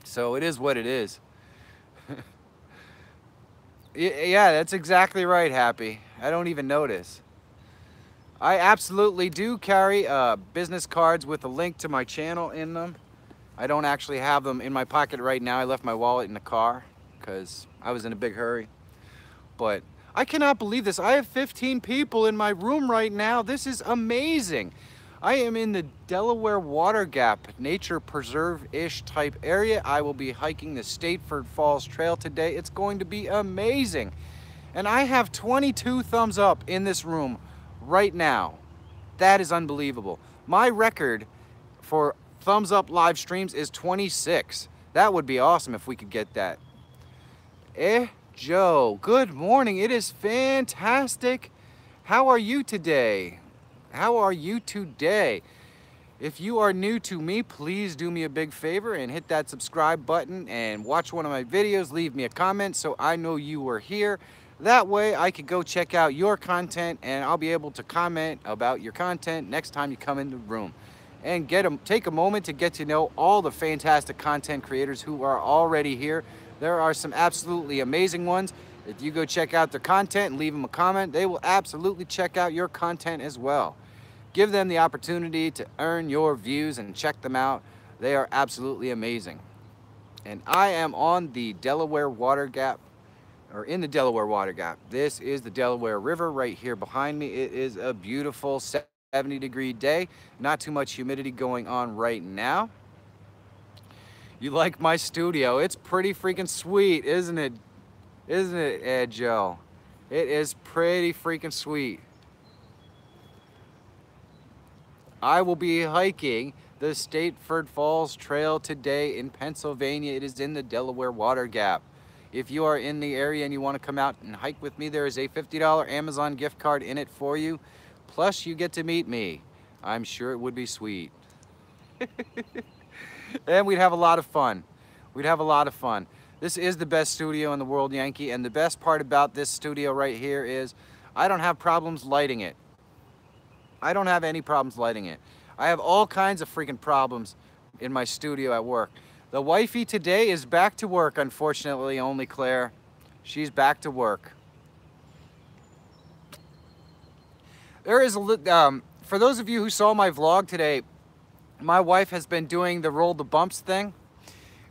So it is what it is. Yeah, that's exactly right, Happy. I don't even notice. I absolutely do carry business cards with a link to my channel in them. I don't actually have them in my pocket right now. I left my wallet in the car because I was in a big hurry. But I cannot believe this. I have 15 people in my room right now. This is amazing. I am in the Delaware Water Gap nature preserve-ish type area. I will be hiking the Stateford Falls Trail today. It's going to be amazing. And I have 22 thumbs up in this room right now. That is unbelievable. My record for thumbs up live streams is 26. That would be awesome if we could get that. Joe, good morning. It is fantastic. How are you today? How are you today? If you are new to me, please do me a big favor and hit that subscribe button and watch one of my videos. Leave me a comment so I know you were here. That way I could go check out your content and I'll be able to comment about your content next time you come in the room. And take a moment to get to know all the fantastic content creators who are already here. There are some absolutely amazing ones. If you go check out their content and leave them a comment, they will absolutely check out your content as well. Give them the opportunity to earn your views and check them out. They are absolutely amazing. And I am on the Delaware Water Gap, or in the Delaware Water Gap. This is the Delaware River right here behind me. It is a beautiful 70-degree day. Not too much humidity going on right now. You like my studio? It's pretty freaking sweet, isn't it? Isn't it, Joe? It is pretty freaking sweet. I will be hiking the Stateford Falls Trail today in Pennsylvania. It is in the Delaware Water Gap. If you are in the area and you want to come out and hike with me, there is a $50 Amazon gift card in it for you. Plus, you get to meet me. I'm sure it would be sweet. And we'd have a lot of fun. We'd have a lot of fun. This is the best studio in the world, Yankee. And the best part about this studio right here is I don't have problems lighting it. I don't have any problems lighting it. I have all kinds of freaking problems in my studio at work. The wifey today is back to work, unfortunately, only Claire. She's back to work. There is for those of you who saw my vlog today, my wife has been doing the roll the bumps thing,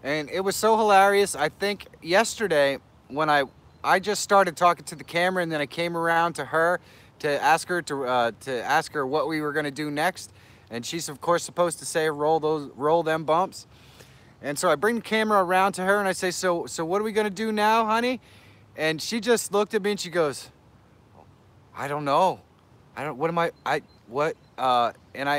and it was so hilarious. I think yesterday when I just started talking to the camera, and then I came around to her to ask her what we were going to do next, And she's of course supposed to say, roll them bumps. And so I bring the camera around to her and I say, so what are we gonna do now, honey? And she just looked at me and she goes, I don't know. And I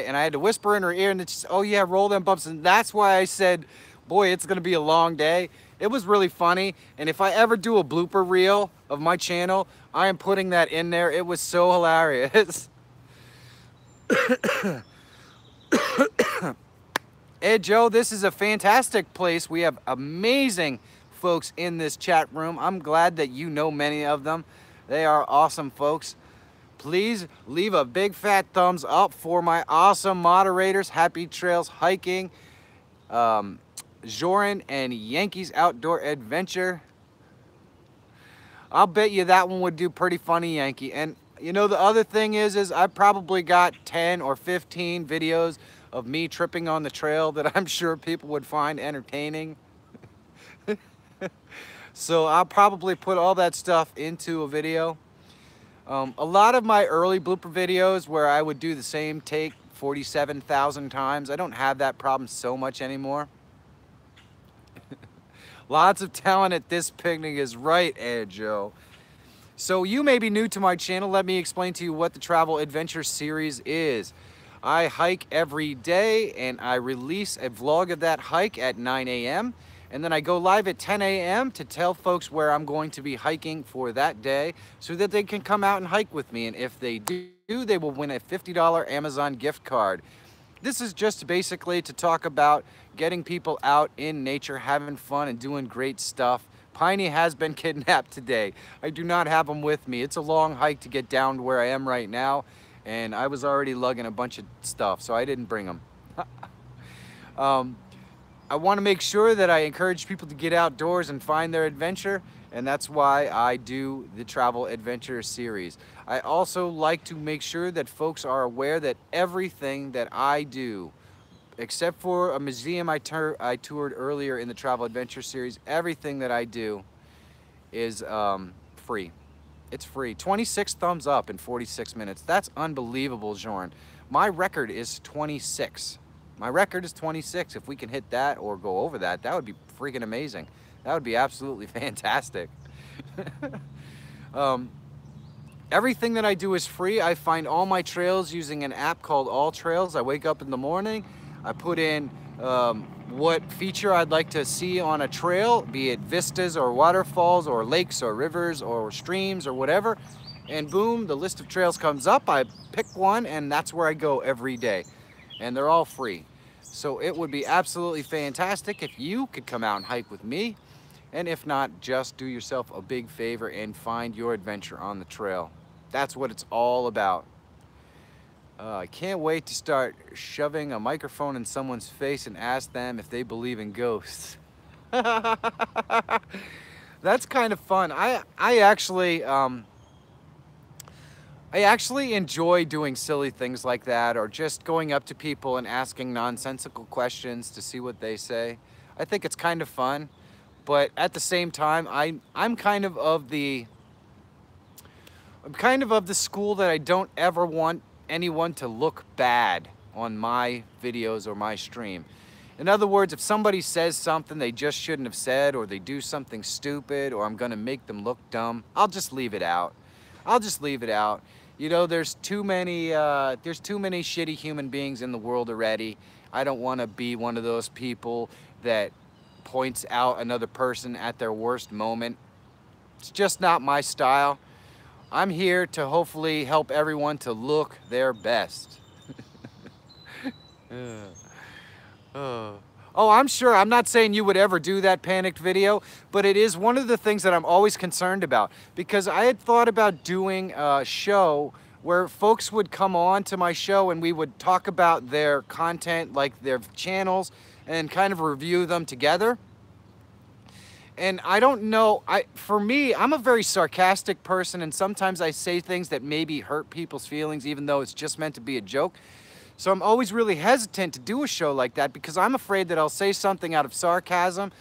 had to whisper in her ear, and then she said, oh yeah, roll them bumps. And that's why I said, boy, it's gonna be a long day. It was really funny. And if I ever do a blooper reel of my channel, I am putting that in there. It was so hilarious. Hey Joe, this is a fantastic place. We have amazing folks in this chat room. I'm glad that you know many of them. They are awesome folks. Please leave a big fat thumbs up for my awesome moderators. Happy Trails Hiking, Joran and Yankees Outdoor Adventure. I'll bet you that one would do pretty funny, Yankee. And you know, the other thing is I probably got 10 or 15 videos of me tripping on the trail that I'm sure people would find entertaining. So I'll probably put all that stuff into a video. A lot of my early blooper videos where I would do the same take 47,000 times, I don't have that problem so much anymore. Lots of talent at this picnic is right, Ed Joe. So you may be new to my channel. Let me explain to you what the Travel Adventure series is. I hike every day and I release a vlog of that hike at 9 a.m. and then I go live at 10 a.m. to tell folks where I'm going to be hiking for that day so that they can come out and hike with me. And if they do, they will win a $50 Amazon gift card. This is just basically to talk about getting people out in nature, having fun and doing great stuff. Piney has been kidnapped today. I do not have him with me. It's a long hike to get down to where I am right now, and I was already lugging a bunch of stuff, so I didn't bring him. I want to make sure that I encourage people to get outdoors and find their adventure, and that's why I do the Travel Adventure series. I also like to make sure that folks are aware that everything that I do, except for a museum I toured earlier in the Travel Adventure series, everything that I do is free. It's free. 26 thumbs up in 46 minutes. That's unbelievable, Jorn. My record is 26. My record is 26. If we can hit that or go over that, that would be freaking amazing. That would be absolutely fantastic. Everything that I do is free. I find all my trails using an app called All Trails. I wake up in the morning, I put in what feature I'd like to see on a trail, be it vistas or waterfalls or lakes or rivers or streams or whatever, and boom, the list of trails comes up. I pick one and that's where I go every day, and they're all free. So it would be absolutely fantastic if you could come out and hike with me, and if not, just do yourself a big favor and find your adventure on the trail. That's what it's all about. I can't wait to start shoving a microphone in someone's face and ask them if they believe in ghosts. That's kind of fun. I actually enjoy doing silly things like that, or just going up to people and asking nonsensical questions to see what they say. I think it's kind of fun, but at the same time, I'm kind of the school that I don't ever want anyone to look bad on my videos or my stream. In other words, if somebody says something they just shouldn't have said, or they do something stupid, or I'm gonna make them look dumb, I'll just leave it out. I'll just leave it out. You know, there's too many shitty human beings in the world already. I don't want to be one of those people that points out another person at their worst moment. It's just not my style. I'm here to hopefully help everyone to look their best. Oh, I'm sure, I'm not saying you would ever do that panicked video, but it is one of the things that I'm always concerned about, because I had thought about doing a show where folks would come on to my show and we would talk about their content, like their channels, and kind of review them together. And I don't know, for me, I'm a very sarcastic person, and sometimes I say things that maybe hurt people's feelings, even though it's just meant to be a joke. So I'm always really hesitant to do a show like that, because I'm afraid that I'll say something out of sarcasm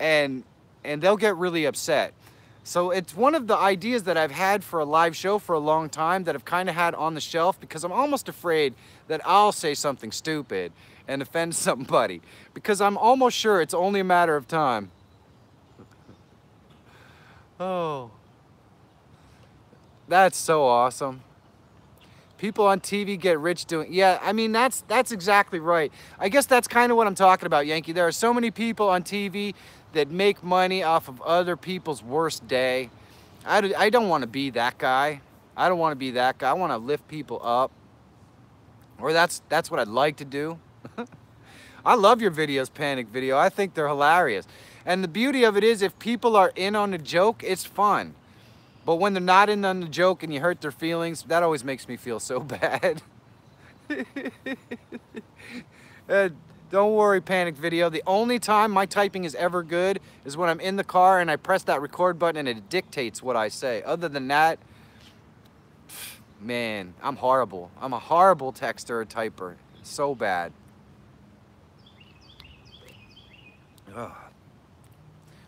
and they'll get really upset. So it's one of the ideas that I've had for a live show for a long time that I've kind of had on the shelf because I'm almost afraid that I'll say something stupid and offend somebody, because I'm almost sure it's only a matter of time. Oh, that's so awesome. People on TV get rich doing, yeah, I mean, that's exactly right. I guess that's kind of what I'm talking about, Yankee. There are so many people on TV that make money off of other people's worst day. I don't want to be that guy. I don't want to be that guy. I want to lift people up. Or that's what I'd like to do. I love your videos, Panic Video. I think they're hilarious. And the beauty of it is, if people are in on the joke, it's fun. But when they're not in on the joke and you hurt their feelings, that always makes me feel so bad. Don't worry, Panic Video. The only time my typing is ever good is when I'm in the car and I press that record button and it dictates what I say. Other than that, man, I'm horrible. I'm a horrible texter or typer. So bad. Ugh.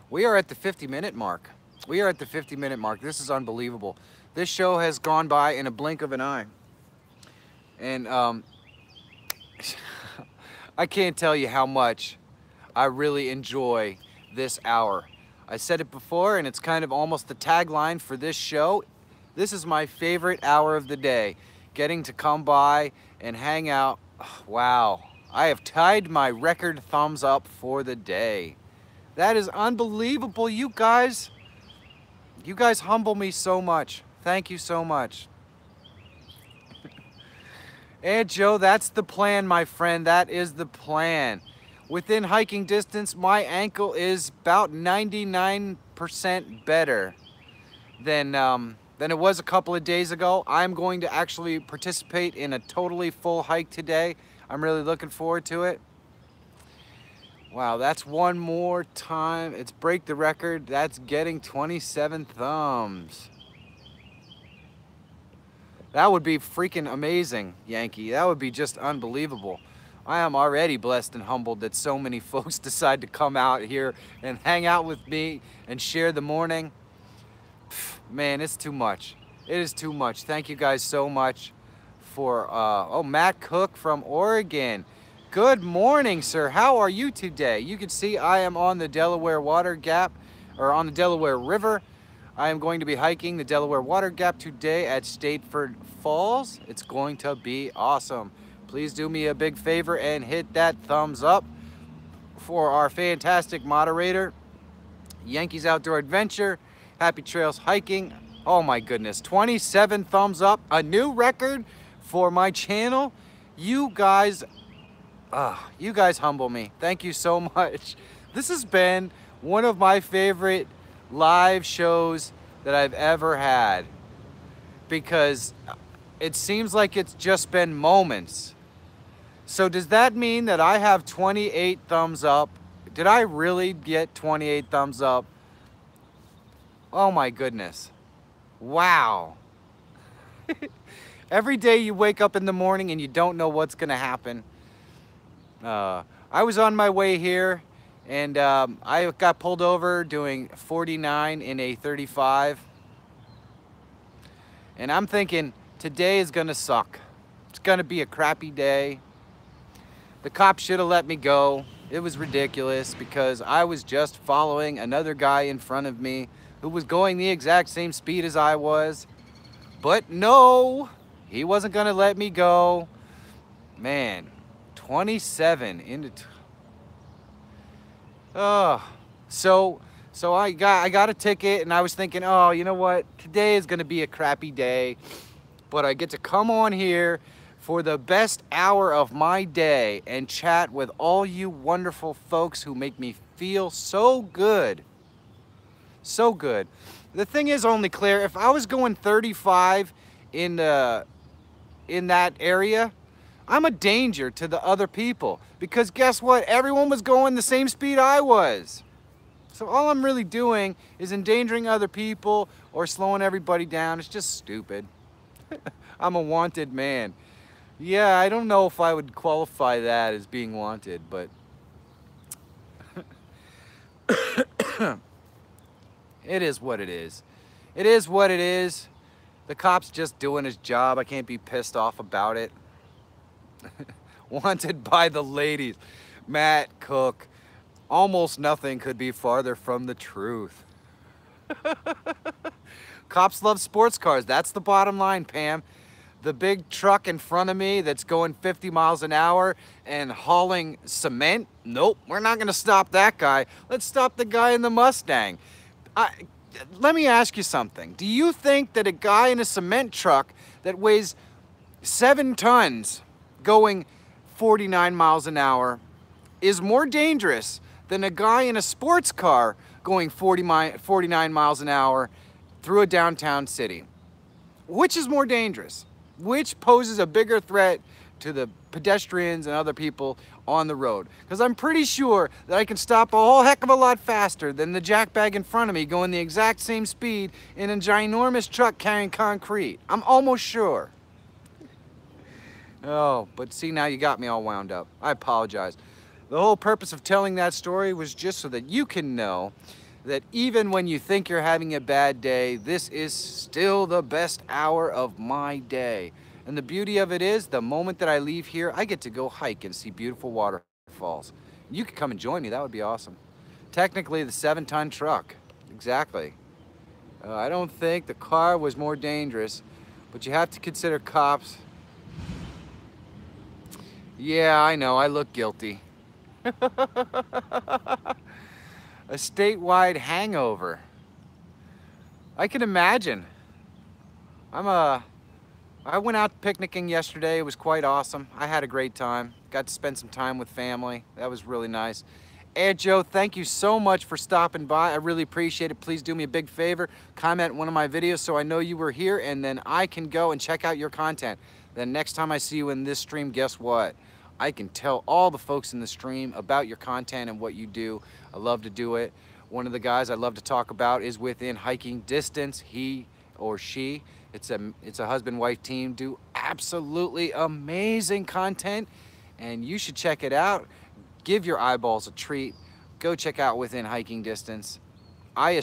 We are at the 50-minute mark. We are at the 50-minute mark. This is unbelievable. This show has gone by in a blink of an eye. And I can't tell you how much I really enjoy this hour. I said it before, and it's kind of almost the tagline for this show. This is my favorite hour of the day. Getting to come by and hang out. Wow. I have tied my record thumbs up for the day. That is unbelievable. You guys humble me so much. Thank you so much. And Joe, that's the plan, my friend. That is the plan. Within hiking distance, my ankle is about 99% better than it was a couple of days ago. I'm going to actually participate in a totally full hike today. I'm really looking forward to it. Wow, that's one more time. It's break the record. That's getting 27 thumbs. That would be freaking amazing, Yankee. That would be just unbelievable. I am already blessed and humbled that so many folks decide to come out here and hang out with me and share the morning. Man, it's too much. It is too much. Thank you guys so much for, oh, Matt Cook from Oregon. Good morning, sir. How are you today? You can see I am on the Delaware Water Gap, or on the Delaware River. I am going to be hiking the Delaware Water Gap today at Stateford Falls. It's going to be awesome. Please do me a big favor and hit that thumbs up for our fantastic moderator, Yankees Outdoor Adventure. Happy Trails Hiking. Oh my goodness, 27 thumbs up, a new record for my channel. You guys humble me. Thank you so much. This has been one of my favorite live shows that I've ever had, because it seems like it's just been moments. So does that mean that I have 28 thumbs up? Did I really get 28 thumbs up? Oh my goodness. Wow. Every day you wake up in the morning and you don't know what's gonna happen. I was on my way here and I got pulled over doing 49 in a 35. And I'm thinking, today is gonna suck. It's gonna be a crappy day. The cop should have let me go. It was ridiculous because I was just following another guy in front of me who was going the exact same speed as I was. But no, he wasn't gonna let me go. Man, 27 into... So I got a ticket and I was thinking, oh, you know what? Today is gonna be a crappy day, but I get to come on here for the best hour of my day and chat with all you wonderful folks who make me feel so good. So good. The thing is, Only Claire, if I was going 35 in that area, I'm a danger to the other people, because guess what? Everyone was going the same speed I was. So all I'm really doing is endangering other people or slowing everybody down. It's just stupid. I'm a wanted man. Yeah, I don't know if I would qualify that as being wanted, but It is what it is. It is what it is. The cop's just doing his job. I can't be pissed off about it. Wanted by the ladies. Matt Cook. Almost nothing could be farther from the truth. Cops love sports cars. That's the bottom line, Pam. The big truck in front of me that's going 50 miles an hour and hauling cement? Nope, we're not gonna stop that guy. Let's stop the guy in the Mustang. Let me ask you something. Do you think that a guy in a cement truck that weighs 7 tons going 49 miles an hour is more dangerous than a guy in a sports car going 49 miles an hour through a downtown city? Which is more dangerous? Which poses a bigger threat to the pedestrians and other people on the road? Because I'm pretty sure that I can stop a whole heck of a lot faster than the jackbag in front of me going the exact same speed in a ginormous truck carrying concrete. I'm almost sure. Oh, but see, now you got me all wound up. I apologize. The whole purpose of telling that story was just so that you can know that even when you think you're having a bad day, this is still the best hour of my day. And the beauty of it is, the moment that I leave here, I get to go hike and see beautiful waterfalls. You could come and join me, that would be awesome. Technically, the 7-ton truck, exactly. I don't think the car was more dangerous, but you have to consider cops. Yeah, I know, I look guilty. A statewide hangover. I can imagine. I went out picnicking yesterday. It was quite awesome. I had a great time. Got to spend some time with family. That was really nice. Ed Joe, thank you so much for stopping by. I really appreciate it. Please do me a big favor. Comment one of my videos so I know you were here, and then I can go and check out your content. Then next time I see you in this stream, guess what? I can tell all the folks in the stream about your content and what you do. I love to do it. One of the guys I love to talk about is within hiking distance. He or she, it's a husband-wife team, do absolutely amazing content, and you should check it out. Give your eyeballs a treat. Go check out Within Hiking Distance. I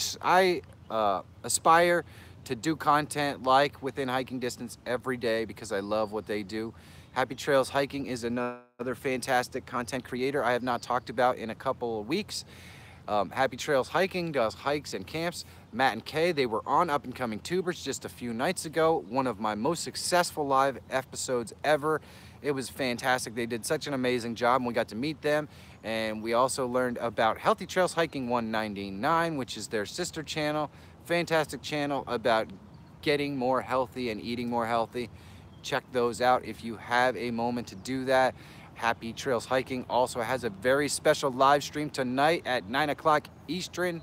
aspire to do content like Within Hiking Distance every day because I love what they do. Happy Trails Hiking is another fantastic content creator I have not talked about in a couple of weeks. Happy Trails Hiking does hikes and camps. Matt and Kay, they were on Up and Coming Tubers just a few nights ago. One of my most successful live episodes ever. It was fantastic. They did such an amazing job, and we got to meet them. And we also learned about Healthy Trails Hiking 199, which is their sister channel. Fantastic channel about getting more healthy and eating more healthy. Check those out if you have a moment to do that. Happy Trails Hiking also has a very special live stream tonight at 9 o'clock Eastern,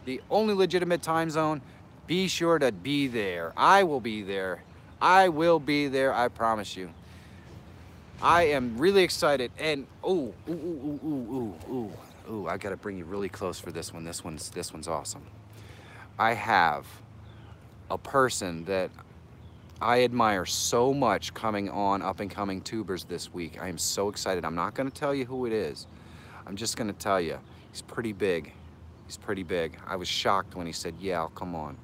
the only legitimate time zone. Be sure to be there. I will be there. I will be there, I promise you. I am really excited, and I gotta bring you really close for this one. This one's awesome. I have a person that I admire so much coming on Up and Coming Tubers this week. I am so excited. I'm not going to tell you who it is. I'm just going to tell you. He's pretty big. He's pretty big. I was shocked when he said, yeah, I'll come on.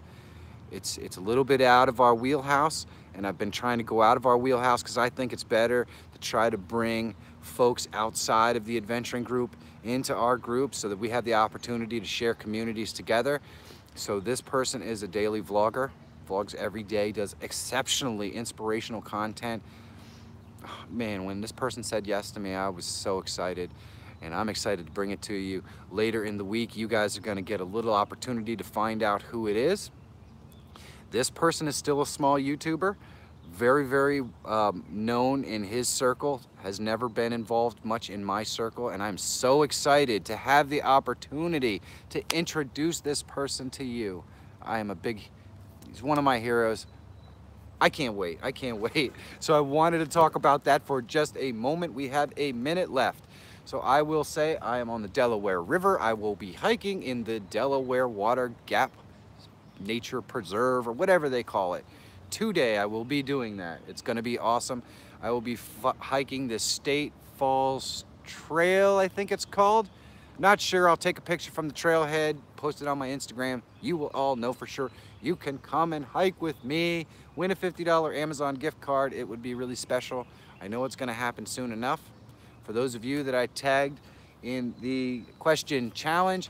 It's a little bit out of our wheelhouse, and I've been trying to go out of our wheelhouse because I think it's better to try to bring folks outside of the adventuring group into our group so that we have the opportunity to share communities together. So this person is a daily vlogger. Vlogs every day, does exceptionally inspirational content. Oh, man, when this person said yes to me, I was so excited, and I'm excited to bring it to you later in the week. You guys are going to get a little opportunity to find out who it is. This person is still a small YouTuber, very, very known in his circle, has never been involved much in my circle, and I'm so excited to have the opportunity to introduce this person to you. He's one of my heroes. I can't wait. I can't wait. So I wanted to talk about that for just a moment. We have a minute left. So I will say I am on the Delaware River. I will be hiking in the Delaware Water Gap Nature Preserve, or whatever they call it. Today I will be doing that. It's going to be awesome. I will be hiking the State Falls Trail, I think it's called. Not sure, I'll take a picture from the trailhead, post it on my Instagram. You will all know for sure. You can come and hike with me, win a $50 Amazon gift card. It would be really special. I know it's gonna happen soon enough. For those of you that I tagged in the question challenge,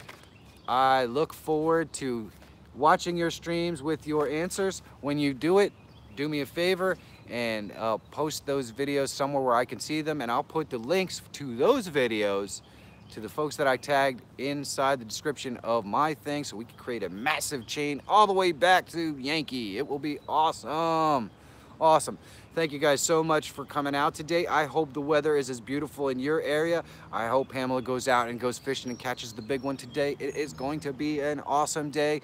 I look forward to watching your streams with your answers. When you do it, do me a favor and post those videos somewhere where I can see them, and I'll put the links to those videos to the folks that I tagged inside the description of my thing, so we can create a massive chain all the way back to Yankee. It will be awesome. Awesome. Thank you guys so much for coming out today. I hope the weather is as beautiful in your area. I hope Pamela goes out and goes fishing and catches the big one today. It is going to be an awesome day.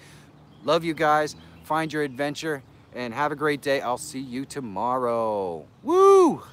Love you guys. Find your adventure and have a great day. I'll see you tomorrow. Woo!